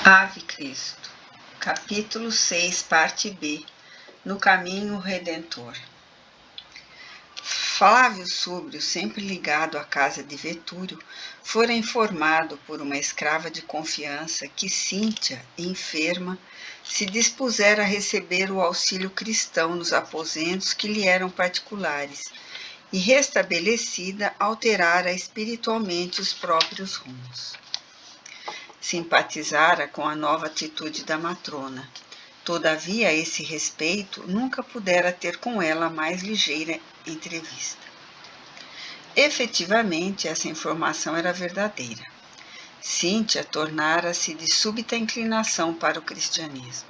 Ave Cristo, capítulo 6, parte B, no caminho redentor. Flávio Súbrio, sempre ligado à casa de Vetúrio, fora informado por uma escrava de confiança que Cíntia, enferma, se dispusera a receber o auxílio cristão nos aposentos que lhe eram particulares, e restabelecida, alterara espiritualmente os próprios rumos. Simpatizara com a nova atitude da matrona. Todavia, a esse respeito, nunca pudera ter com ela mais ligeira entrevista. Efetivamente, essa informação era verdadeira. Cíntia tornara-se de súbita inclinação para o cristianismo.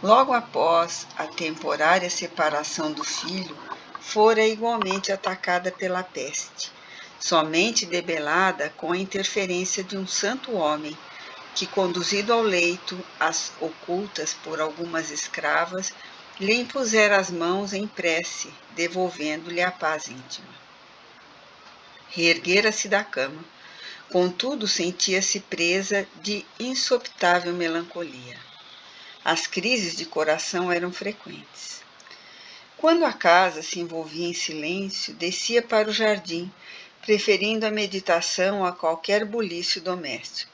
Logo após a temporária separação do filho, fora igualmente atacada pela peste, somente debelada com a interferência de um santo homem, que, conduzido ao leito, às ocultas por algumas escravas, lhe impusera as mãos em prece, devolvendo-lhe a paz íntima. Reerguera-se da cama, contudo sentia-se presa de insopitável melancolia. As crises de coração eram frequentes. Quando a casa se envolvia em silêncio, descia para o jardim, preferindo a meditação a qualquer bulício doméstico.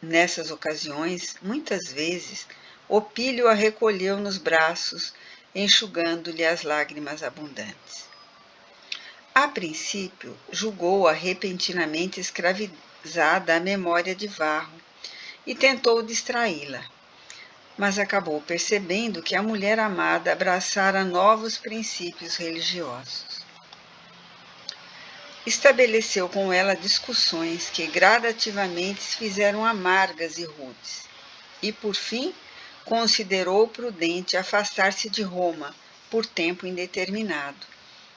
Nessas ocasiões, muitas vezes, Opílio a recolheu nos braços, enxugando-lhe as lágrimas abundantes. A princípio, julgou-a repentinamente escravizada à memória de Varro e tentou distraí-la, mas acabou percebendo que a mulher amada abraçara novos princípios religiosos. Estabeleceu com ela discussões que gradativamente se fizeram amargas e rudes, e, por fim, considerou prudente afastar-se de Roma por tempo indeterminado,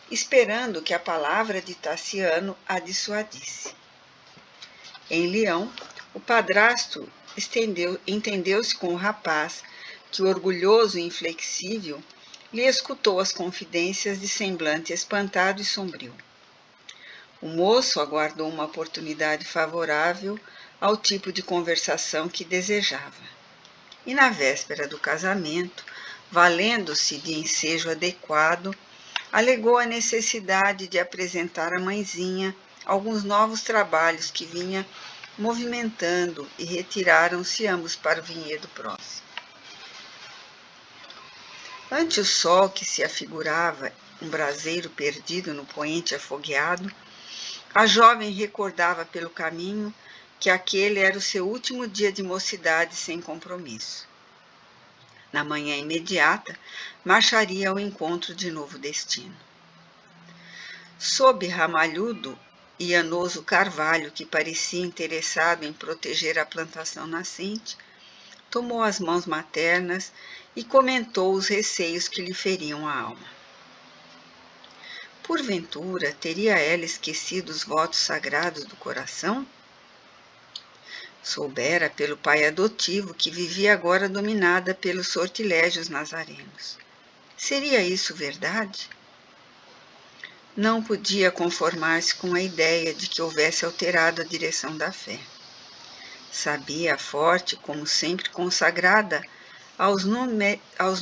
esperando que a palavra de Tassiano a dissuadisse. Em Leão, o padrasto entendeu-se com o rapaz, que, orgulhoso e inflexível, lhe escutou as confidências de semblante espantado e sombrio. O moço aguardou uma oportunidade favorável ao tipo de conversação que desejava. E na véspera do casamento, valendo-se de ensejo adequado, alegou a necessidade de apresentar à mãezinha alguns novos trabalhos que vinha movimentando, e retiraram-se ambos para o vinhedo próximo. Ante o sol que se afigurava um braseiro perdido no poente afogueado, a jovem recordava pelo caminho que aquele era o seu último dia de mocidade sem compromisso. Na manhã imediata, marcharia ao encontro de novo destino. Sob ramalhudo e anoso carvalho, que parecia interessado em proteger a plantação nascente, tomou as mãos maternas e comentou os receios que lhe feriam a alma. Porventura, teria ela esquecido os votos sagrados do coração? Soubera pelo pai adotivo que vivia agora dominada pelos sortilégios nazarenos. Seria isso verdade? Não podia conformar-se com a ideia de que houvesse alterado a direção da fé. Sabia forte, como sempre consagrada, aos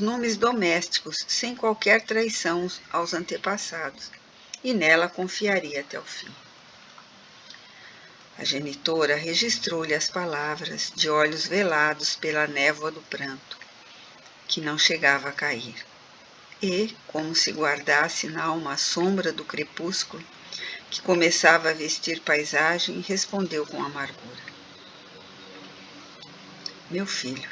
numes domésticos, sem qualquer traição aos antepassados, e nela confiaria até o fim. A genitora registrou-lhe as palavras, de olhos velados pela névoa do pranto, que não chegava a cair, e, como se guardasse na alma a sombra do crepúsculo, que começava a vestir paisagem, respondeu com amargura: Meu filho,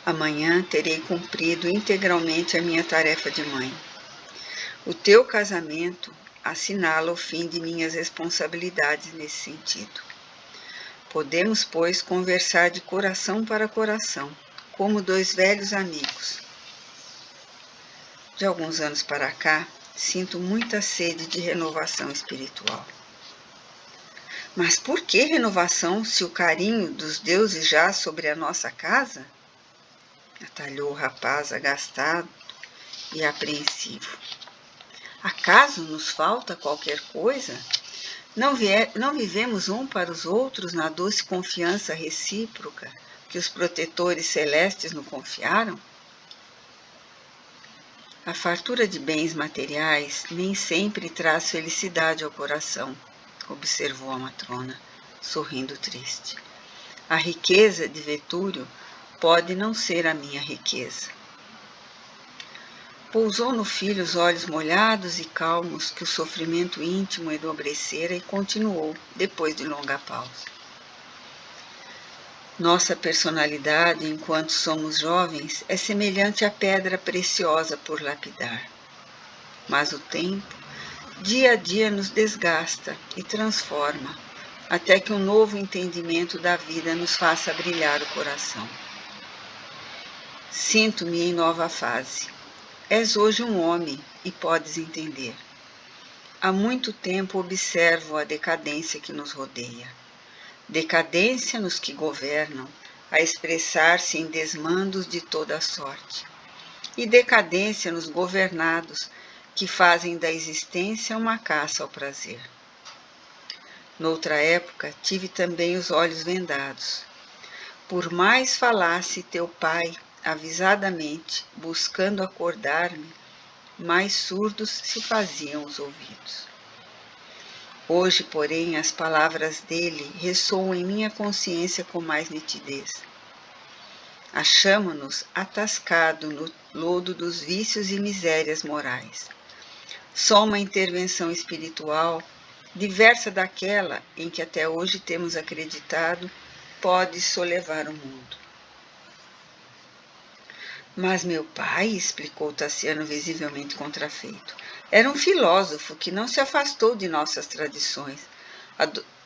amanhã terei cumprido integralmente a minha tarefa de mãe. O teu casamento assinala o fim de minhas responsabilidades nesse sentido. Podemos, pois, conversar de coração para coração, como dois velhos amigos. De alguns anos para cá, sinto muita sede de renovação espiritual. Mas por que renovação, se o carinho dos deuses jaz sobre a nossa casa? Atalhou o rapaz agastado e apreensivo. Acaso nos falta qualquer coisa? Não vivemos um para os outros na doce confiança recíproca que os protetores celestes nos confiaram? A fartura de bens materiais nem sempre traz felicidade ao coração, observou a matrona, sorrindo triste. A riqueza de Vetúrio pode não ser a minha riqueza. Pousou no filho os olhos molhados e calmos que o sofrimento íntimo enobrecera e continuou, depois de longa pausa. Nossa personalidade, enquanto somos jovens, é semelhante à pedra preciosa por lapidar. Mas o tempo, dia a dia, nos desgasta e transforma, até que um novo entendimento da vida nos faça brilhar o coração. Sinto-me em nova fase. És hoje um homem e podes entender. Há muito tempo observo a decadência que nos rodeia. Decadência nos que governam, a expressar-se em desmandos de toda a sorte. E decadência nos governados, que fazem da existência uma caça ao prazer. Noutra época, tive também os olhos vendados. Por mais falasse teu pai, avisadamente, buscando acordar-me, mais surdos se faziam os ouvidos. Hoje, porém, as palavras dele ressoam em minha consciência com mais nitidez. Achamo-nos atascados no lodo dos vícios e misérias morais. Só uma intervenção espiritual, diversa daquela em que até hoje temos acreditado, pode solevar o mundo. Mas meu pai, explicou Tassiano visivelmente contrafeito, era um filósofo que não se afastou de nossas tradições.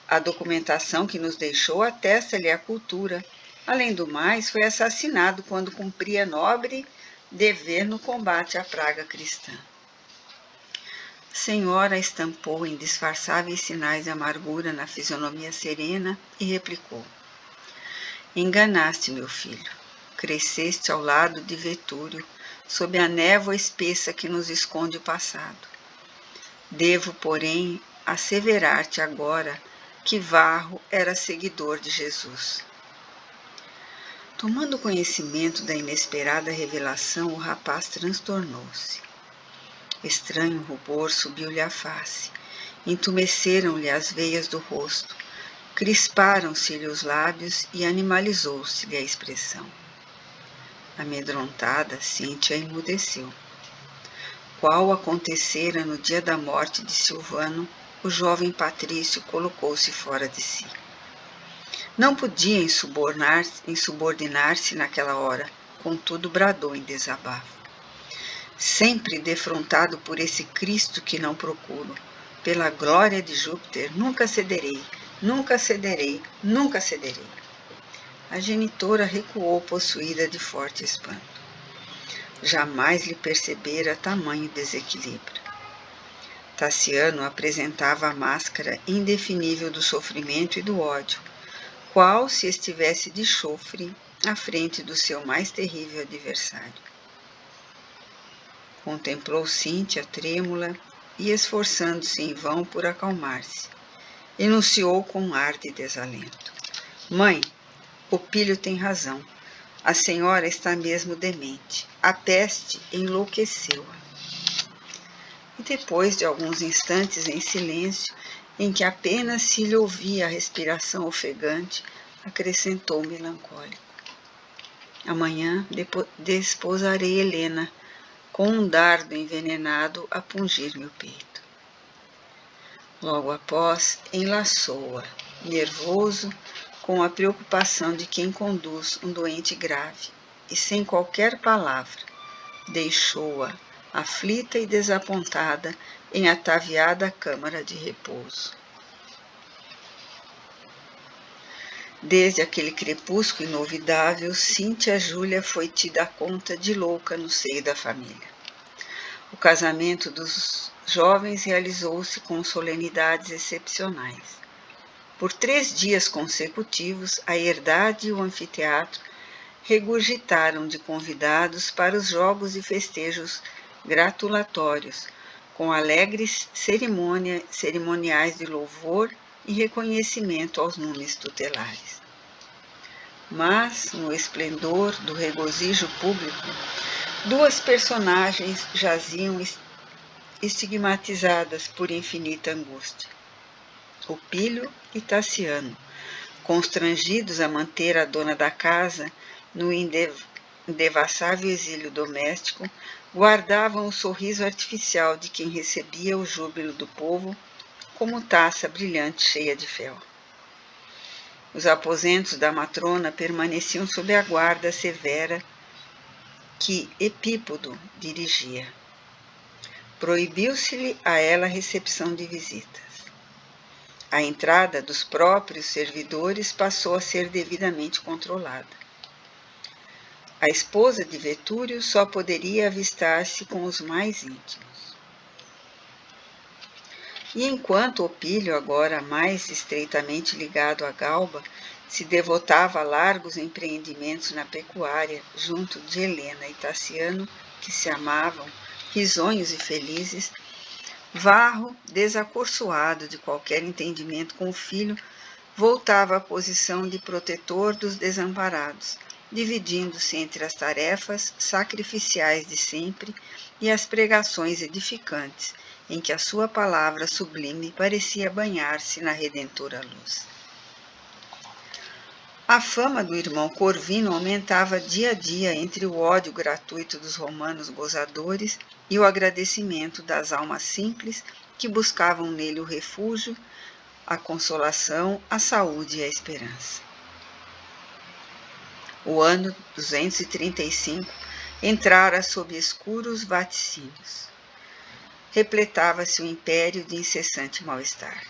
A documentação que nos deixou atesta-lhe a cultura. Além do mais, foi assassinado quando cumpria nobre dever no combate à praga cristã. A senhora estampou em disfarçáveis sinais de amargura na fisionomia serena e replicou: Enganaste, meu filho. Cresceste ao lado de Vetúrio, sob a névoa espessa que nos esconde o passado. Devo, porém, asseverar-te agora que Varro era seguidor de Jesus. Tomando conhecimento da inesperada revelação, o rapaz transtornou-se. Estranho rubor subiu-lhe à face, entumeceram-lhe as veias do rosto, crisparam-se-lhe os lábios e animalizou-se-lhe a expressão. Amedrontada, Cíntia emudeceu. Qual acontecera no dia da morte de Silvano, o jovem patrício colocou-se fora de si. Não podia insubordinar-se naquela hora, contudo bradou em desabafo. Sempre defrontado por esse Cristo que não procuro, pela glória de Júpiter, nunca cederei, nunca cederei, nunca cederei. A genitora recuou possuída de forte espanto. Jamais lhe percebera tamanho desequilíbrio. Tassiano apresentava a máscara indefinível do sofrimento e do ódio, qual se estivesse de chofre à frente do seu mais terrível adversário. Contemplou Cíntia trêmula e, esforçando-se em vão por acalmar-se, enunciou com um ar de desalento. Mãe, o Pílio tem razão. A senhora está mesmo demente. A peste enlouqueceu-a. E depois de alguns instantes em silêncio, em que apenas se lhe ouvia a respiração ofegante, acrescentou melancólico. Amanhã desposarei Helena, com um dardo envenenado a pungir-me o peito. Logo após, enlaçou-a, nervoso, com a preocupação de quem conduz um doente grave, e sem qualquer palavra, deixou-a, aflita e desapontada, em ataviada câmara de repouso. Desde aquele crepúsculo inovidável, Cíntia Júlia foi tida conta de louca no seio da família. O casamento dos jovens realizou-se com solenidades excepcionais. Por 3 dias consecutivos, a herdade e o anfiteatro regurgitaram de convidados para os jogos e festejos gratulatórios, com alegres cerimoniais de louvor e reconhecimento aos numes tutelares. Mas, no esplendor do regozijo público, duas personagens jaziam estigmatizadas por infinita angústia. Opílio e Tassiano, constrangidos a manter a dona da casa no indevassável exílio doméstico, guardavam o sorriso artificial de quem recebia o júbilo do povo como taça brilhante cheia de fel. Os aposentos da matrona permaneciam sob a guarda severa que Epípodo dirigia. Proibiu-se-lhe a ela a recepção de visitas. A entrada dos próprios servidores passou a ser devidamente controlada. A esposa de Vetúrio só poderia avistar-se com os mais íntimos. E enquanto Opílio, agora mais estreitamente ligado à Galba, se devotava a largos empreendimentos na pecuária, junto de Helena e Tassiano, que se amavam, risonhos e felizes, Varro, desacorçoado de qualquer entendimento com o filho, voltava à posição de protetor dos desamparados, dividindo-se entre as tarefas sacrificiais de sempre e as pregações edificantes, em que a sua palavra sublime parecia banhar-se na redentora luz. A fama do irmão Corvino aumentava dia a dia entre o ódio gratuito dos romanos gozadores e o agradecimento das almas simples que buscavam nele o refúgio, a consolação, a saúde e a esperança. O ano 235 entrara sob escuros vaticínios. Repletava-se o império de incessante mal-estar.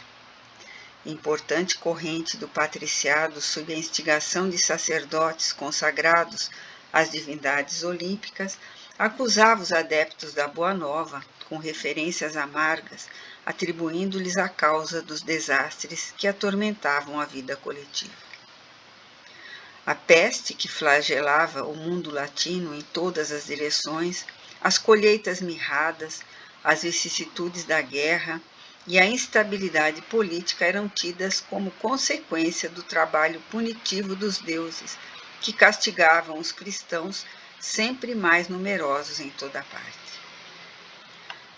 Importante corrente do patriciado, sob a instigação de sacerdotes consagrados às divindades olímpicas, acusava os adeptos da Boa Nova, com referências amargas, atribuindo-lhes a causa dos desastres que atormentavam a vida coletiva. A peste que flagelava o mundo latino em todas as direções, as colheitas mirradas, as vicissitudes da guerra e a instabilidade política eram tidas como consequência do trabalho punitivo dos deuses, que castigavam os cristãos sempre mais numerosos em toda parte.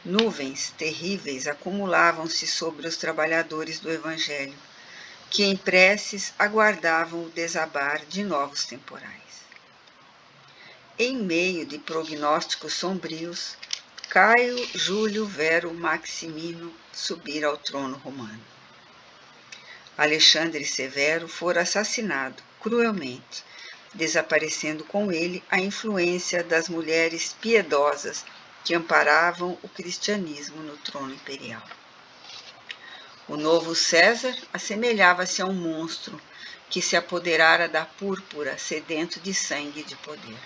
Nuvens terríveis acumulavam-se sobre os trabalhadores do Evangelho, que em preces aguardavam o desabar de novos temporais. Em meio de prognósticos sombrios, Caio Júlio Vero Maximino subira ao trono romano. Alexandre Severo fora assassinado cruelmente, desaparecendo com ele a influência das mulheres piedosas que amparavam o cristianismo no trono imperial. O novo César assemelhava-se a um monstro que se apoderara da púrpura, sedento de sangue e de poder.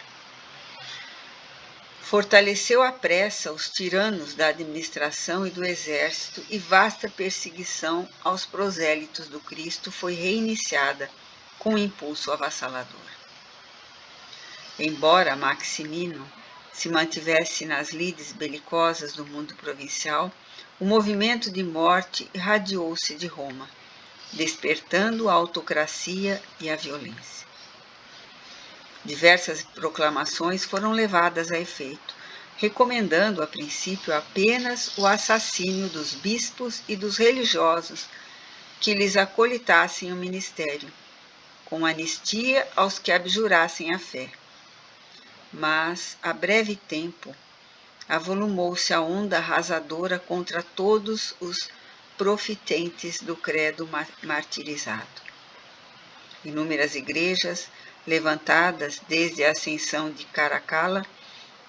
Fortaleceu à pressa os tiranos da administração e do exército, e vasta perseguição aos prosélitos do Cristo foi reiniciada com um impulso avassalador. Embora Maximino se mantivesse nas lides belicosas do mundo provincial, o movimento de morte irradiou-se de Roma, despertando a autocracia e a violência. Diversas proclamações foram levadas a efeito, recomendando a princípio apenas o assassínio dos bispos e dos religiosos que lhes acolitassem o ministério, com anistia aos que abjurassem a fé. Mas, a breve tempo, avolumou-se a onda arrasadora contra todos os profitentes do credo martirizado. Inúmeras igrejas, levantadas desde a ascensão de Caracalla,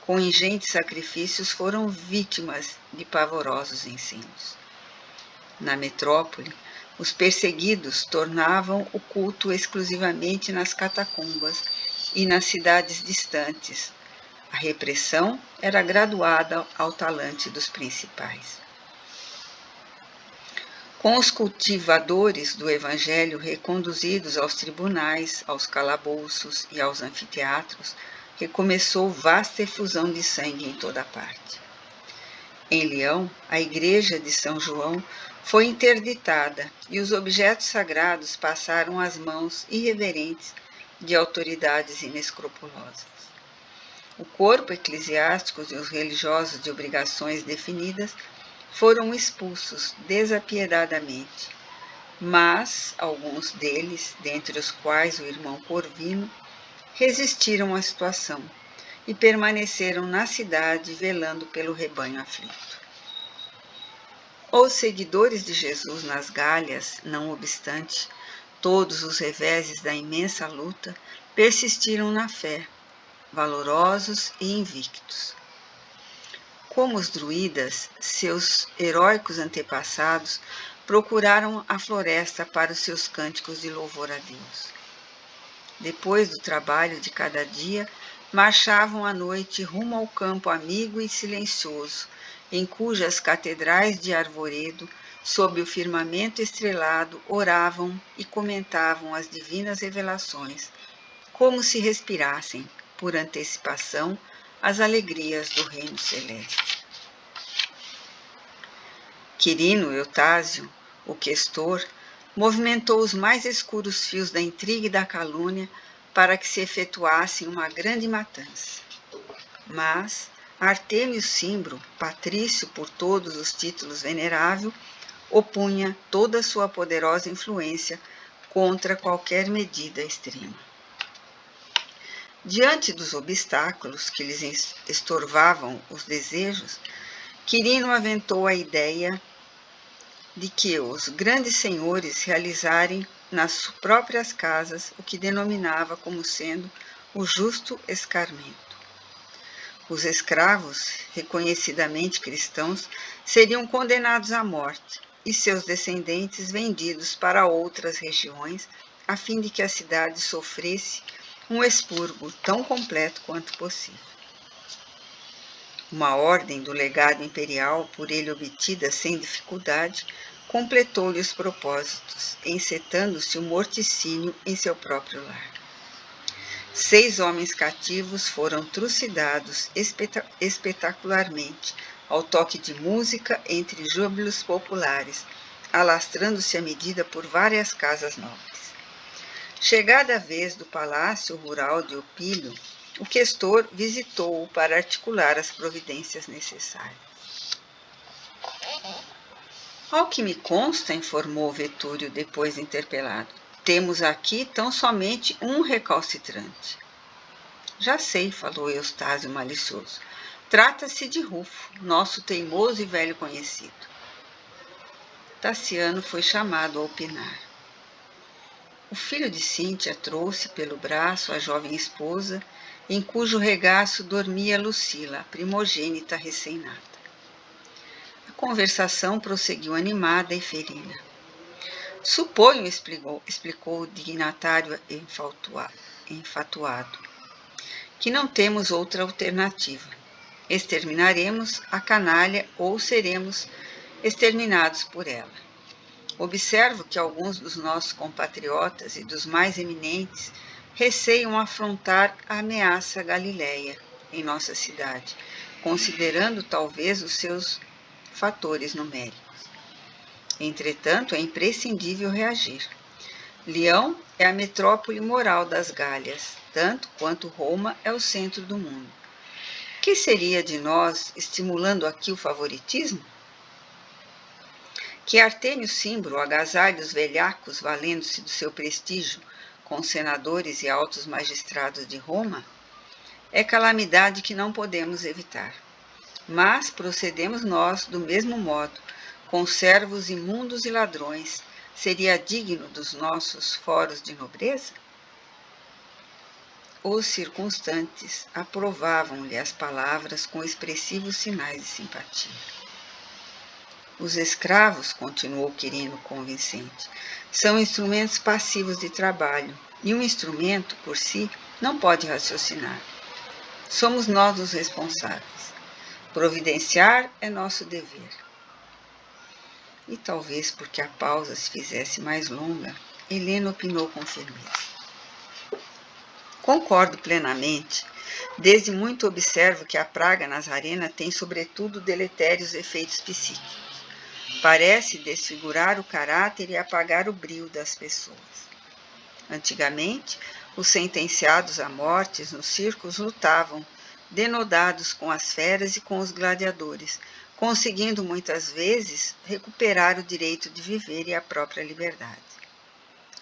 com ingentes sacrifícios, foram vítimas de pavorosos incêndios. Na metrópole, os perseguidos tornavam o culto exclusivamente nas catacumbas e nas cidades distantes. A repressão era graduada ao talante dos principais. Com os cultivadores do Evangelho reconduzidos aos tribunais, aos calabouços e aos anfiteatros, recomeçou vasta efusão de sangue em toda parte. Em Leão, a igreja de São João foi interditada e os objetos sagrados passaram às mãos irreverentes de autoridades inescrupulosas. O corpo eclesiástico e os religiosos de obrigações definidas foram expulsos desapiedadamente, mas alguns deles, dentre os quais o irmão Corvino, resistiram à situação e permaneceram na cidade velando pelo rebanho aflito. Os seguidores de Jesus nas Gálias, não obstante todos os reveses da imensa luta, persistiram na fé, valorosos e invictos. Como os druidas, seus heróicos antepassados procuraram a floresta para os seus cânticos de louvor a Deus. Depois do trabalho de cada dia, marchavam à noite rumo ao campo amigo e silencioso, em cujas catedrais de arvoredo, sob o firmamento estrelado, oravam e comentavam as divinas revelações, como se respirassem, por antecipação, as alegrias do reino celeste. Quirino Eutásio, o questor, movimentou os mais escuros fios da intriga e da calúnia para que se efetuasse uma grande matança. Mas Artêmio Cimbro, patrício por todos os títulos venerável, opunha toda a sua poderosa influência contra qualquer medida extrema. Diante dos obstáculos que lhes estorvavam os desejos, Quirino aventou a ideia de que os grandes senhores realizarem nas próprias casas o que denominava como sendo o justo escarmento. Os escravos, reconhecidamente cristãos, seriam condenados à morte e seus descendentes vendidos para outras regiões, a fim de que a cidade sofresse um expurgo tão completo quanto possível. Uma ordem do legado imperial, por ele obtida sem dificuldade, completou-lhe os propósitos, encetando-se o morticínio em seu próprio lar. 6 homens cativos foram trucidados espetacularmente, ao toque de música entre júbilos populares, alastrando-se a medida por várias casas nobres. Chegada a vez do palácio rural de Opílio, o questor visitou-o para articular as providências necessárias. Ao que me consta, informou Vetúrio depois interpelado, temos aqui tão somente um recalcitrante. Já sei, falou Eustáquio malicioso. Trata-se de Rufo, nosso teimoso e velho conhecido. Taciano foi chamado a opinar. O filho de Cíntia trouxe pelo braço a jovem esposa, em cujo regaço dormia Lucila, a primogênita recém-nata. A conversação prosseguiu animada e ferina. Suponho, explicou o dignatário enfatuado, que não temos outra alternativa. Exterminaremos a canalha ou seremos exterminados por ela. Observo que alguns dos nossos compatriotas e dos mais eminentes receiam afrontar a ameaça galileia em nossa cidade, considerando talvez os seus fatores numéricos. Entretanto, é imprescindível reagir. Leão é a metrópole moral das Gálias, tanto quanto Roma é o centro do mundo. Que seria de nós estimulando aqui o favoritismo? Que Artêmio Cimbro agasalhe os velhacos valendo-se do seu prestígio com os senadores e altos magistrados de Roma? É calamidade que não podemos evitar. Mas procedemos nós do mesmo modo, com servos imundos e ladrões, seria digno dos nossos foros de nobreza? Os circunstantes aprovavam-lhe as palavras com expressivos sinais de simpatia. Os escravos, continuou Quirino convincente, são instrumentos passivos de trabalho, e um instrumento, por si, não pode raciocinar. Somos nós os responsáveis. Providenciar é nosso dever. E talvez porque a pausa se fizesse mais longa, Helena opinou com firmeza. Concordo plenamente, Desde muito observo que a praga nazarena tem sobretudo deletérios efeitos psíquicos. Parece desfigurar o caráter e apagar o brio das pessoas. Antigamente, os sentenciados à morte nos circos lutavam, denodados com as feras e com os gladiadores, conseguindo muitas vezes recuperar o direito de viver e a própria liberdade.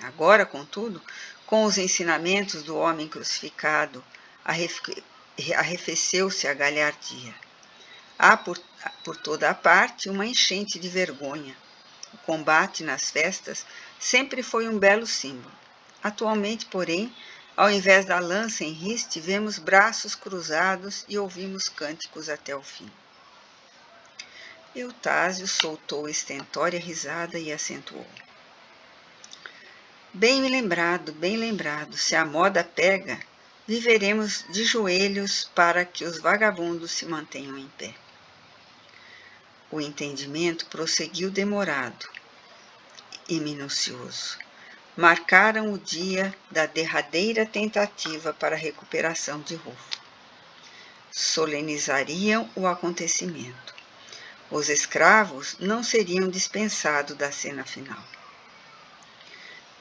Agora, contudo, com os ensinamentos do homem crucificado, arrefeceu-se a galhardia. Há por toda a parte uma enchente de vergonha. O combate nas festas sempre foi um belo símbolo. Atualmente, porém, ao invés da lança em riste, vemos braços cruzados e ouvimos cânticos até o fim. Eutásio soltou estentória risada e acentuou. Bem lembrado, se a moda pega, viveremos de joelhos para que os vagabundos se mantenham em pé. O entendimento prosseguiu demorado e minucioso. Marcaram o dia da derradeira tentativa para a recuperação de Rufo. Solenizariam o acontecimento. Os escravos não seriam dispensados da cena final.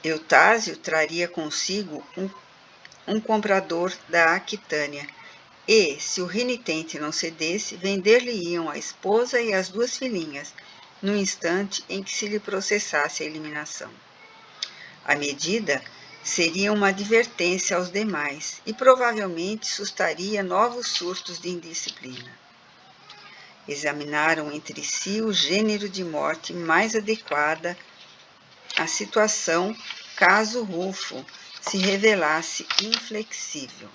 Eutásio traria consigo um comprador da Aquitânia e, se o renitente não cedesse, vender-lhe-iam a esposa e as 2 filhinhas, no instante em que se lhe processasse a eliminação. A medida seria uma advertência aos demais e provavelmente sustaria novos surtos de indisciplina. Examinaram entre si o gênero de morte mais adequada à situação caso Rufo se revelasse inflexível.